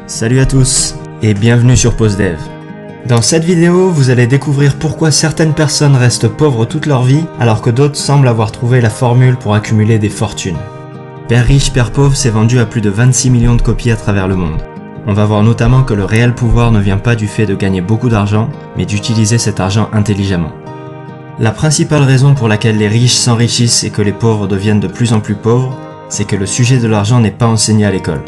Salut à tous et bienvenue sur PostDev. Dans cette vidéo, vous allez découvrir pourquoi certaines personnes restent pauvres toute leur vie alors que d'autres semblent avoir trouvé la formule pour accumuler des fortunes. Père riche, Père pauvre s'est vendu à plus de 26 millions de copies à travers le monde. On va voir notamment que le réel pouvoir ne vient pas du fait de gagner beaucoup d'argent, mais d'utiliser cet argent intelligemment. La principale raison pour laquelle les riches s'enrichissent et que les pauvres deviennent de plus en plus pauvres, c'est que le sujet de l'argent n'est pas enseigné à l'école.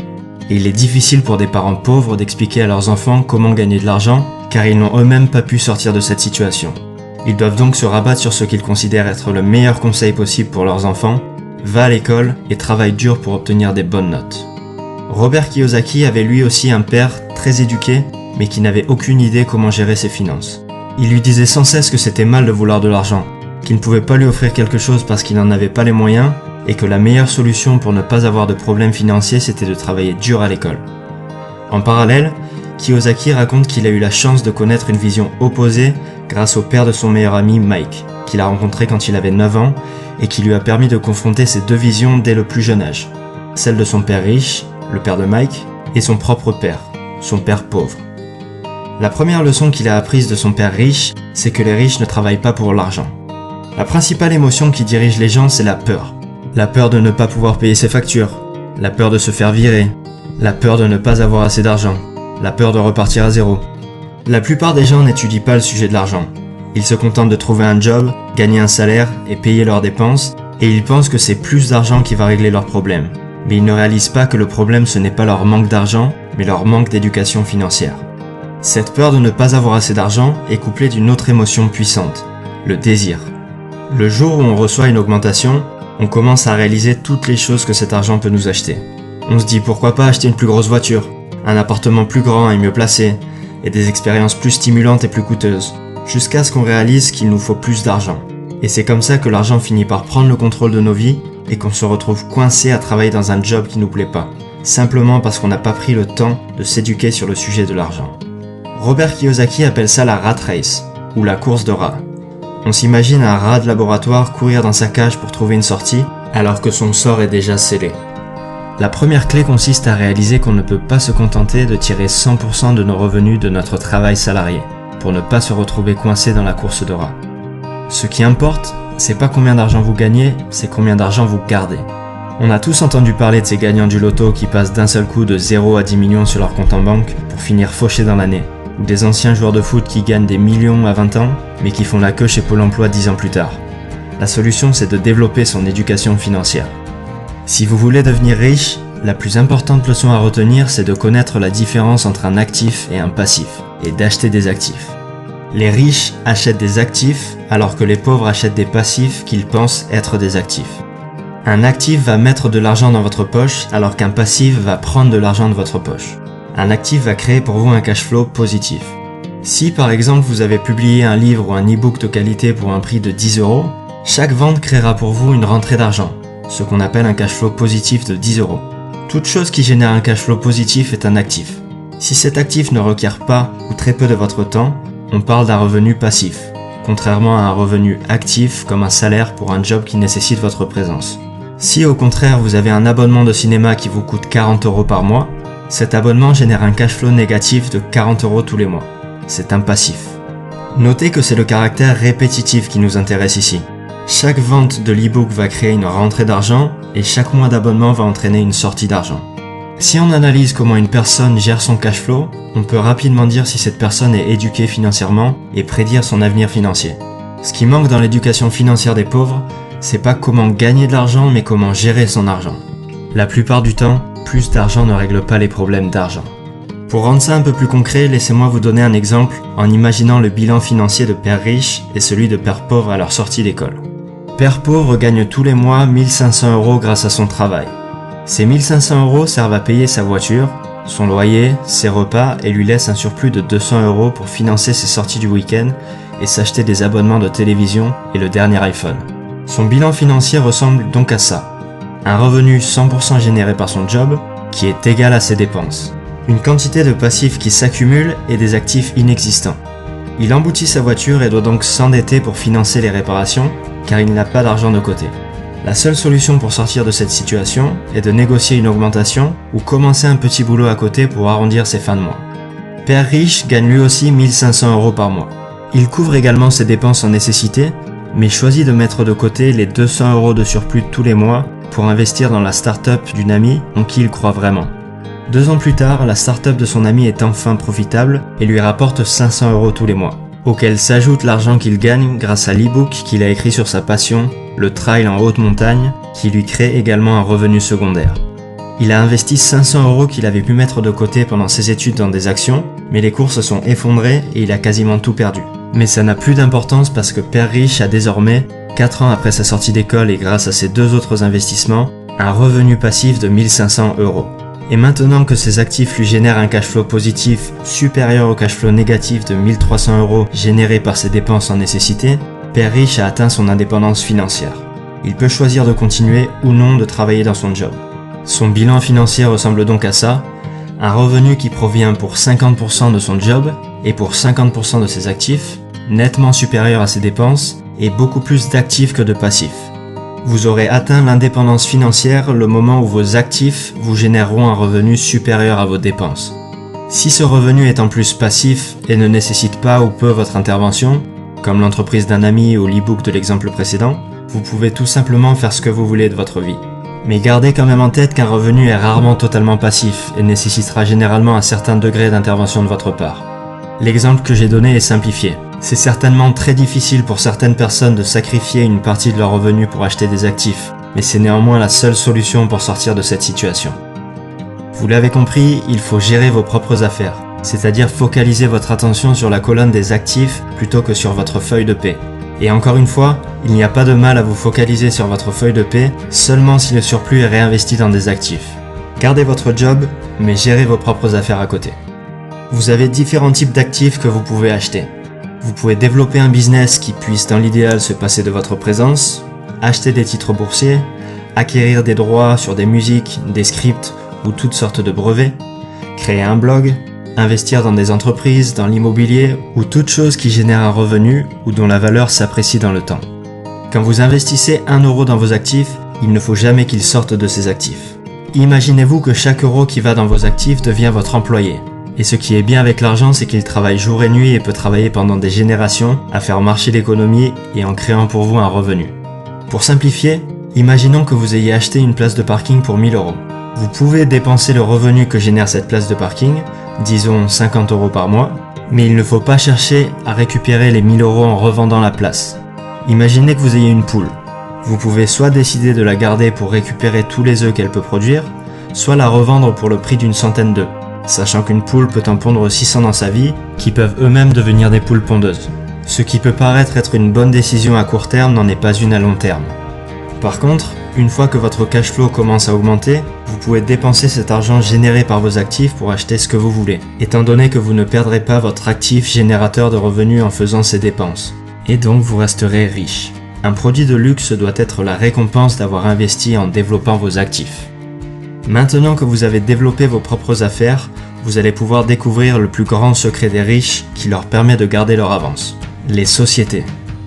Et il est difficile pour des parents pauvres d'expliquer à leurs enfants comment gagner de l'argent, car ils n'ont eux-mêmes pas pu sortir de cette situation. Ils doivent donc se rabattre sur ce qu'ils considèrent être le meilleur conseil possible pour leurs enfants: va à l'école et travaille dur pour obtenir des bonnes notes. Robert Kiyosaki avait lui aussi un père très éduqué, mais qui n'avait aucune idée comment gérer ses finances. Il lui disait sans cesse que c'était mal de vouloir de l'argent, qu'il ne pouvait pas lui offrir quelque chose parce qu'il n'en avait pas les moyens, et que la meilleure solution pour ne pas avoir de problèmes financiers c'était de travailler dur à l'école. En parallèle, Kiyosaki raconte qu'il a eu la chance de connaître une vision opposée grâce au père de son meilleur ami Mike, qu'il a rencontré quand il avait 9 ans et qui lui a permis de confronter ces deux visions dès le plus jeune âge. Celle de son père riche, le père de Mike, et son propre père, son père pauvre. La première leçon qu'il a apprise de son père riche, c'est que les riches ne travaillent pas pour l'argent. La principale émotion qui dirige les gens, c'est la peur. La peur de ne pas pouvoir payer ses factures, la peur de se faire virer, la peur de ne pas avoir assez d'argent, la peur de repartir à zéro. La plupart des gens n'étudient pas le sujet de l'argent. Ils se contentent de trouver un job, gagner un salaire et payer leurs dépenses, et ils pensent que c'est plus d'argent qui va régler leurs problèmes. Mais ils ne réalisent pas que le problème ce n'est pas leur manque d'argent, mais leur manque d'éducation financière. Cette peur de ne pas avoir assez d'argent est couplée d'une autre émotion puissante, le désir. Le jour où on reçoit une augmentation, on commence à réaliser toutes les choses que cet argent peut nous acheter. On se dit pourquoi pas acheter une plus grosse voiture, un appartement plus grand et mieux placé, et des expériences plus stimulantes et plus coûteuses, jusqu'à ce qu'on réalise qu'il nous faut plus d'argent. Et c'est comme ça que l'argent finit par prendre le contrôle de nos vies et qu'on se retrouve coincé à travailler dans un job qui nous plaît pas, simplement parce qu'on n'a pas pris le temps de s'éduquer sur le sujet de l'argent. Robert Kiyosaki appelle ça la rat race, ou la course de rats. On s'imagine un rat de laboratoire courir dans sa cage pour trouver une sortie, alors que son sort est déjà scellé. La première clé consiste à réaliser qu'on ne peut pas se contenter de tirer 100% de nos revenus de notre travail salarié, pour ne pas se retrouver coincé dans la course de rats. Ce qui importe, c'est pas combien d'argent vous gagnez, c'est combien d'argent vous gardez. On a tous entendu parler de ces gagnants du loto qui passent d'un seul coup de 0 à 10 millions sur leur compte en banque pour finir fauchés dans l'année. Ou des anciens joueurs de foot qui gagnent des millions à 20 ans, mais qui font la queue chez Pôle emploi 10 ans plus tard. La solution, c'est de développer son éducation financière. Si vous voulez devenir riche, la plus importante leçon à retenir, c'est de connaître la différence entre un actif et un passif, et d'acheter des actifs. Les riches achètent des actifs, alors que les pauvres achètent des passifs qu'ils pensent être des actifs. Un actif va mettre de l'argent dans votre poche, alors qu'un passif va prendre de l'argent de votre poche. Un actif va créer pour vous un cash flow positif. Si par exemple vous avez publié un livre ou un e-book de qualité pour un prix de 10 €, chaque vente créera pour vous une rentrée d'argent, ce qu'on appelle un cash flow positif de 10 €. Toute chose qui génère un cash flow positif est un actif. Si cet actif ne requiert pas ou très peu de votre temps, on parle d'un revenu passif, contrairement à un revenu actif comme un salaire pour un job qui nécessite votre présence. Si au contraire vous avez un abonnement de cinéma qui vous coûte 40 € par mois, cet abonnement génère un cash flow négatif de 40 € tous les mois. C'est un passif. Notez que c'est le caractère répétitif qui nous intéresse ici. Chaque vente de l'e-book va créer une rentrée d'argent et chaque mois d'abonnement va entraîner une sortie d'argent. Si on analyse comment une personne gère son cash flow, on peut rapidement dire si cette personne est éduquée financièrement et prédire son avenir financier. Ce qui manque dans l'éducation financière des pauvres, c'est pas comment gagner de l'argent mais comment gérer son argent. La plupart du temps, plus d'argent ne règle pas les problèmes d'argent. Pour rendre ça un peu plus concret, laissez-moi vous donner un exemple en imaginant le bilan financier de père riche et celui de père pauvre à leur sortie d'école. Père pauvre gagne tous les mois 1500 € grâce à son travail. Ces 1500 € servent à payer sa voiture, son loyer, ses repas et lui laissent un surplus de 200 € pour financer ses sorties du week-end et s'acheter des abonnements de télévision et le dernier iPhone. Son bilan financier ressemble donc à ça. Un revenu 100% généré par son job, qui est égal à ses dépenses. Une quantité de passifs qui s'accumule et des actifs inexistants. Il emboutit sa voiture et doit donc s'endetter pour financer les réparations, car il n'a pas d'argent de côté. La seule solution pour sortir de cette situation est de négocier une augmentation ou commencer un petit boulot à côté pour arrondir ses fins de mois. Père riche gagne lui aussi 1500 € par mois. Il couvre également ses dépenses en nécessité, mais choisit de mettre de côté les 200 € de surplus tous les mois pour investir dans la start-up d'une amie en qui il croit vraiment. 2 ans plus tard, la start-up de son ami est enfin profitable et lui rapporte 500 € tous les mois, auquel s'ajoute l'argent qu'il gagne grâce à l'e-book qu'il a écrit sur sa passion, le trail en haute montagne, qui lui crée également un revenu secondaire. Il a investi 500 € qu'il avait pu mettre de côté pendant ses études dans des actions, mais les cours se sont effondrés et il a quasiment tout perdu. Mais ça n'a plus d'importance parce que Père Riche a désormais, 4 ans après sa sortie d'école et grâce à ses 2 autres investissements, un revenu passif de 1500 €. Et maintenant que ses actifs lui génèrent un cash flow positif supérieur au cash flow négatif de 1300 € généré par ses dépenses en nécessité, Père Riche a atteint son indépendance financière. Il peut choisir de continuer ou non de travailler dans son job. Son bilan financier ressemble donc à ça, un revenu qui provient pour 50% de son job et pour 50% de ses actifs, nettement supérieur à ses dépenses et beaucoup plus d'actifs que de passifs. Vous aurez atteint l'indépendance financière le moment où vos actifs vous généreront un revenu supérieur à vos dépenses. Si ce revenu est en plus passif et ne nécessite pas ou peu votre intervention, comme l'entreprise d'un ami ou l'e-book de l'exemple précédent, vous pouvez tout simplement faire ce que vous voulez de votre vie. Mais gardez quand même en tête qu'un revenu est rarement totalement passif et nécessitera généralement un certain degré d'intervention de votre part. L'exemple que j'ai donné est simplifié. C'est certainement très difficile pour certaines personnes de sacrifier une partie de leur revenu pour acheter des actifs, mais c'est néanmoins la seule solution pour sortir de cette situation. Vous l'avez compris, il faut gérer vos propres affaires, c'est-à-dire focaliser votre attention sur la colonne des actifs plutôt que sur votre feuille de paie. Et encore une fois, il n'y a pas de mal à vous focaliser sur votre feuille de paie seulement si le surplus est réinvesti dans des actifs. Gardez votre job, mais gérez vos propres affaires à côté. Vous avez différents types d'actifs que vous pouvez acheter. Vous pouvez développer un business qui puisse dans l'idéal se passer de votre présence, acheter des titres boursiers, acquérir des droits sur des musiques, des scripts ou toutes sortes de brevets, créer un blog, investir dans des entreprises, dans l'immobilier ou toute chose qui génère un revenu ou dont la valeur s'apprécie dans le temps. Quand vous investissez 1 € dans vos actifs, il ne faut jamais qu'il sorte de ces actifs. Imaginez-vous que chaque euro qui va dans vos actifs devient votre employé. Et ce qui est bien avec l'argent, c'est qu'il travaille jour et nuit et peut travailler pendant des générations à faire marcher l'économie et en créant pour vous un revenu. Pour simplifier, imaginons que vous ayez acheté une place de parking pour 1000 €. Vous pouvez dépenser le revenu que génère cette place de parking, disons 50 € par mois, mais il ne faut pas chercher à récupérer les 1000 € en revendant la place. Imaginez que vous ayez une poule. Vous pouvez soit décider de la garder pour récupérer tous les œufs qu'elle peut produire, soit la revendre pour le prix d'une centaine d'œufs, sachant qu'une poule peut en pondre 600 dans sa vie, qui peuvent eux-mêmes devenir des poules pondeuses. Ce qui peut paraître être une bonne décision à court terme n'en est pas une à long terme. Par contre, une fois que votre cash flow commence à augmenter, vous pouvez dépenser cet argent généré par vos actifs pour acheter ce que vous voulez, étant donné que vous ne perdrez pas votre actif générateur de revenus en faisant ces dépenses. Et donc vous resterez riche. Un produit de luxe doit être la récompense d'avoir investi en développant vos actifs. Maintenant que vous avez développé vos propres affaires, vous allez pouvoir découvrir le plus grand secret des riches qui leur permet de garder leur avance. Les sociétés.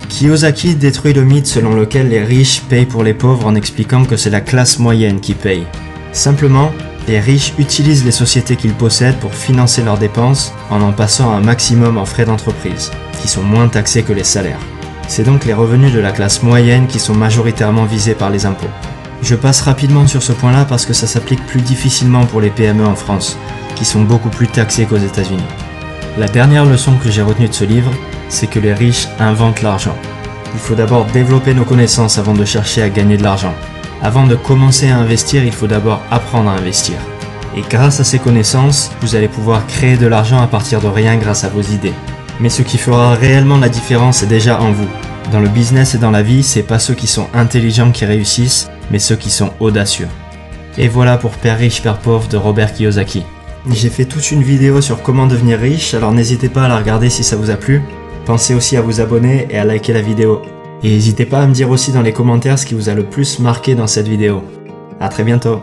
Kiyosaki détruit le mythe selon lequel les riches payent pour les pauvres en expliquant que c'est la classe moyenne qui paye. Simplement, les riches utilisent les sociétés qu'ils possèdent pour financer leurs dépenses en passant un maximum en frais d'entreprise, qui sont moins taxés que les salaires. C'est donc les revenus de la classe moyenne qui sont majoritairement visés par les impôts. Je passe rapidement sur ce point-là parce que ça s'applique plus difficilement pour les PME en France, qui sont beaucoup plus taxés qu'aux États-Unis. La dernière leçon que j'ai retenue de ce livre, c'est que les riches inventent l'argent. Il faut d'abord développer nos connaissances avant de chercher à gagner de l'argent. Avant de commencer à investir, il faut d'abord apprendre à investir. Et grâce à ces connaissances, vous allez pouvoir créer de l'argent à partir de rien grâce à vos idées. Mais ce qui fera réellement la différence est déjà en vous. Dans le business et dans la vie, c'est pas ceux qui sont intelligents qui réussissent, mais ceux qui sont audacieux. Et voilà pour Père riche, Père pauvre de Robert Kiyosaki. J'ai fait toute une vidéo sur comment devenir riche, alors n'hésitez pas à la regarder si ça vous a plu. Pensez aussi à vous abonner et à liker la vidéo. Et n'hésitez pas à me dire aussi dans les commentaires ce qui vous a le plus marqué dans cette vidéo. À très bientôt.